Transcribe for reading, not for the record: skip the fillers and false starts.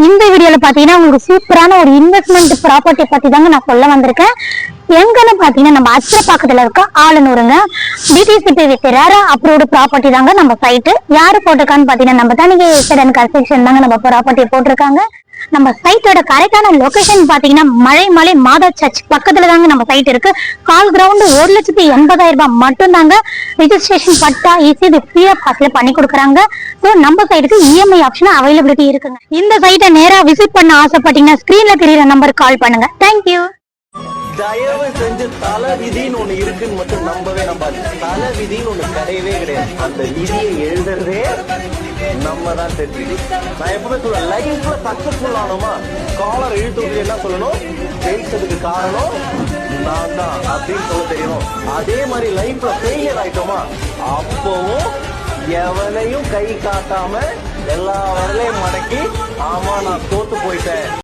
இந்த வீடியோல பாத்தீங்கன்னா உங்களுக்கு சூப்பரான ஒரு இன்வெஸ்ட்மெண்ட் ப்ராப்பர்ட்டி பத்தி தாங்க நான் சொல்ல வந்திருக்கேன். எங்கன்னு பாத்தீங்கன்னா நம்ம அச்சரப்பாக்கத்துல இருக்க ஆலனூருங்க. DTCP with RERA approved property தாங்க நம்ம சைட்டு. யாரு போட்டிருக்கான்னு பாத்தீங்கன்னா நம்ம தனிகை எஸ்டேட் அண்ட் கன்ஸ்ட்ரக்ஷன் தாங்க நம்ம ப்ராப்பர்ட்டி போட்டிருக்காங்க. நம்ம சைட்டோட கரெக்டான லொகேஷன் பாத்தீங்கன்னா மலை மாதா சர்ச் பக்கத்துல தாங்க நம்ம சைட் இருக்கு. கால் கிரவுண்ட் 1,80,000 ரூபாய் மட்டும் தாங்க. ரிஜிஸ்ட்ரேஷன் பட்டா இது ஃப்ரீ ஆஃப் காஸ்ட்ல பண்ணி கொடுக்குறாங்க. சோ நம்ம சைடுக்கு இஎம்ஐ ஆப்ஷன் அவைலபிலிட்டி இருக்குங்க. இந்த சைட்டை நேரா விசிட் பண்ண ஆசைப்பட்டீங்கன்னா ஸ்கிரீன்ல தெரியற நம்பர் கால் பண்ணுங்க. தேங்க்யூ. தயவு செஞ்சு தலை விதின்னு ஒண்ணு இருக்குன்னு மட்டும் நம்பவே நம்பாது. தலை விதின்னு ஒண்ணு கிடையவே கிடையாது. அந்த விதியை எழுதுறதே நம்ம தான் தெரிஞ்சு. நான் எப்பவுமே சொல்லுவேன், லைஃப்ல சக்சஸ்ஃபுல் ஆனோமா காலர் இழுத்து என்ன சொல்லணும், ஜெயிச்சதுக்கு காரணம் நான் தான் அப்படின்னு சொல்ல தெரியணும். அதே மாதிரி லைஃப்ல ஃபெயிலியர் ஆயிட்டோமா அப்பவும் எவனையும் கை காட்டாம எல்லா வரலையும் மடக்கி ஆமா நான் தோத்து போயிட்டேன்